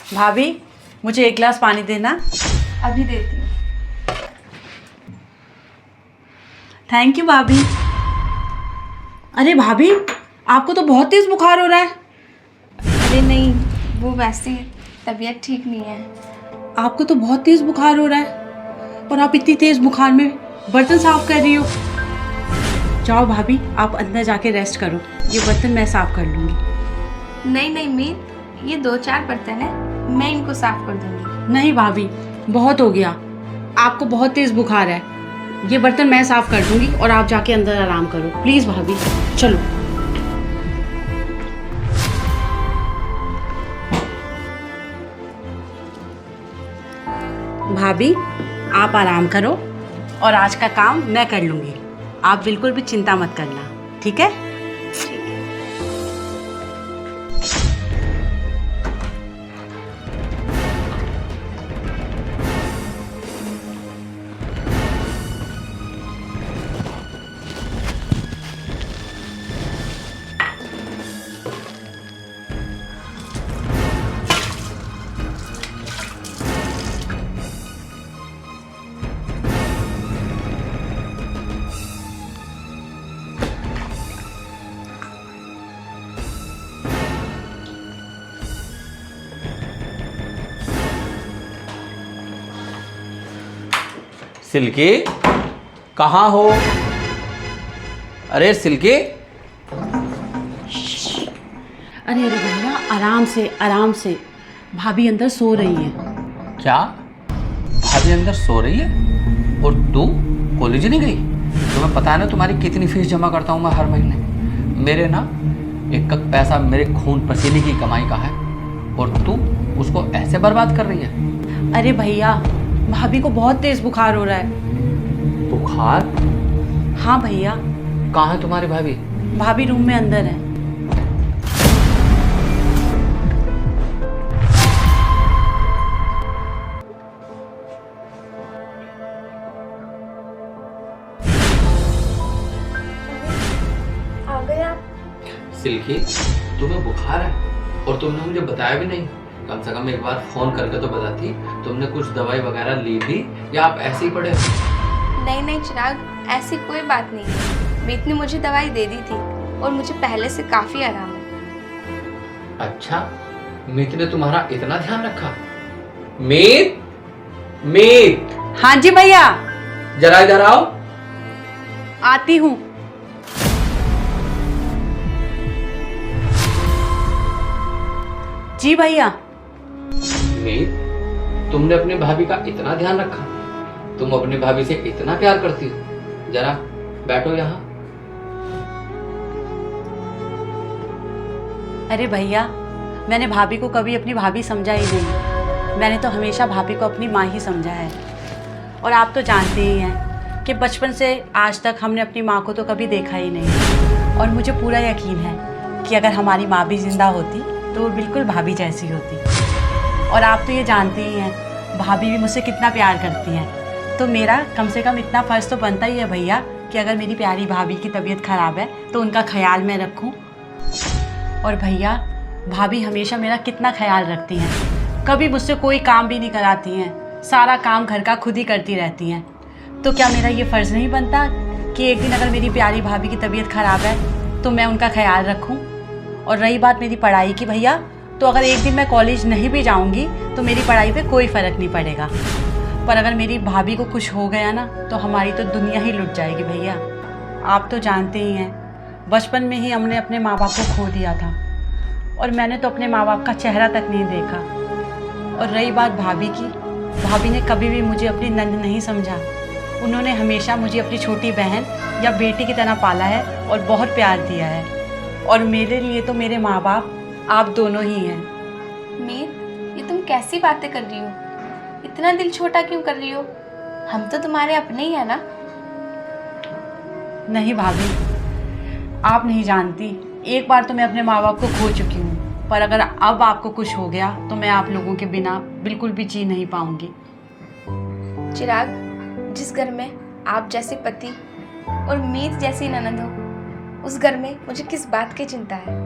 भाभी मुझे एक गिलास पानी देना। अभी देती हूँ। थैंक यू भाभी। अरे भाभी, आपको तो बहुत तेज बुखार हो रहा है। अरे नहीं, वो वैसे ही तबीयत ठीक नहीं है। आपको तो बहुत तेज बुखार हो रहा है और आप इतनी तेज बुखार में बर्तन साफ कर रही हो। जाओ भाभी, आप अंदर जाके रेस्ट करो, ये बर्तन मैं साफ कर लूँगी। नहीं नहीं मीत, ये 2-4 बर्तन है, मैं इनको साफ कर दूंगी। नहीं भाभी, बहुत हो गया। आपको बहुत तेज बुखार है, ये बर्तन मैं साफ कर दूंगी और आप जाके अंदर आराम करो। प्लीज़ भाभी, चलो। भाभी आप आराम करो और आज का काम मैं कर लूँगी। आप बिल्कुल भी चिंता मत करना, ठीक है? ठीक है। सिल्की, कहाँ हो? अरे सिल्की। अरे अरे भैया, आराम से आराम से। भाभी अंदर सो रही हैं। क्या भाभी अंदर सो रही है और तू कॉलेज नहीं गई? तुम्हें पता है ना तुम्हारी कितनी फीस जमा करता हूँ मैं हर महीने। मेरे ना एक पैसा मेरे खून पसीने की कमाई का है और तू उसको ऐसे बर्बाद कर रही है। अरे भैया, भाभी को बहुत तेज बुखार हो रहा है। बुखार? हाँ भैया। कहाँ है तुम्हारी भाभी? भाभी रूम में अंदर है। आ गए आप? सिल्की, तुम्हें बुखार है और तुमने मुझे बताया भी नहीं। कम से कम एक बार फोन करके तो बताती। तुमने कुछ दवाई वगैरह ली भी या आप ऐसे ही पड़े हो? नहीं नहीं चिराग, ऐसी कोई बात नहीं है। मीत ने मुझे दवाई दे दी थी और मुझे पहले से काफ़ी आराम है। अच्छा, मीत ने तुम्हारा इतना ध्यान रखा? मीत, मीत, हाँ जी भैया, जरा इधर आओ। आती हूँ। जी भैया। मीत, तुमने अपनी भाभी का इतना ध्यान रखा? तुम अपनी भाभी से इतना प्यार करती हो? जरा बैठो यहाँ। अरे भैया, मैंने भाभी को कभी अपनी भाभी समझा ही नहीं। मैंने तो हमेशा भाभी को अपनी माँ ही समझा है। और आप तो जानते ही हैं कि बचपन से आज तक हमने अपनी माँ को तो कभी देखा ही नहीं। और मुझे पूरा यकीन है कि अगर हमारी माँ भी जिंदा होती तो वो बिल्कुल भाभी जैसी होती। और आप तो ये जानते ही हैं भाभी भी मुझसे कितना प्यार करती हैं। तो मेरा कम से कम इतना फ़र्ज़ तो बनता ही है भैया कि अगर मेरी प्यारी भाभी की तबीयत ख़राब है तो उनका ख्याल मैं रखूं। और भैया, भाभी हमेशा मेरा कितना ख्याल रखती हैं, कभी मुझसे कोई काम भी नहीं कराती हैं, सारा काम घर का खुद ही करती रहती हैं। तो क्या मेरा ये फ़र्ज़ नहीं बनता कि एक दिन अगर मेरी प्यारी भाभी की तबीयत ख़राब है तो मैं उनका ख्याल रखूं? और रही बात मेरी पढ़ाई की भैया, तो अगर एक दिन मैं कॉलेज नहीं भी जाऊंगी तो मेरी पढ़ाई पे कोई फ़र्क नहीं पड़ेगा। पर अगर मेरी भाभी को कुछ हो गया ना तो हमारी तो दुनिया ही लुट जाएगी भैया। आप तो जानते ही हैं, बचपन में ही हमने अपने माँ बाप को खो दिया था और मैंने तो अपने माँ बाप का चेहरा तक नहीं देखा। और रही बात भाभी की, भाभी ने कभी भी मुझे अपनी नंद नहीं समझा। उन्होंने हमेशा मुझे अपनी छोटी बहन या बेटी की तरह पाला है और बहुत प्यार दिया है। और मेरे लिए तो मेरे माँ बाप आप दोनों ही हैं। मीत, ये तुम कैसी बातें कर रही हो? इतना दिल छोटा क्यों कर रही हो? हम तो तुम्हारे अपने ही है ना। नहीं भाभी, आप नहीं जानती, एक बार तो मैं अपने माँ बाप को खो चुकी हूँ, पर अगर अब आपको कुछ हो गया तो मैं आप लोगों के बिना बिल्कुल भी जी नहीं पाऊंगी। चिराग, जिस घर में आप जैसे पति और मीत जैसी ननद हो, उस घर में मुझे किस बात की चिंता है?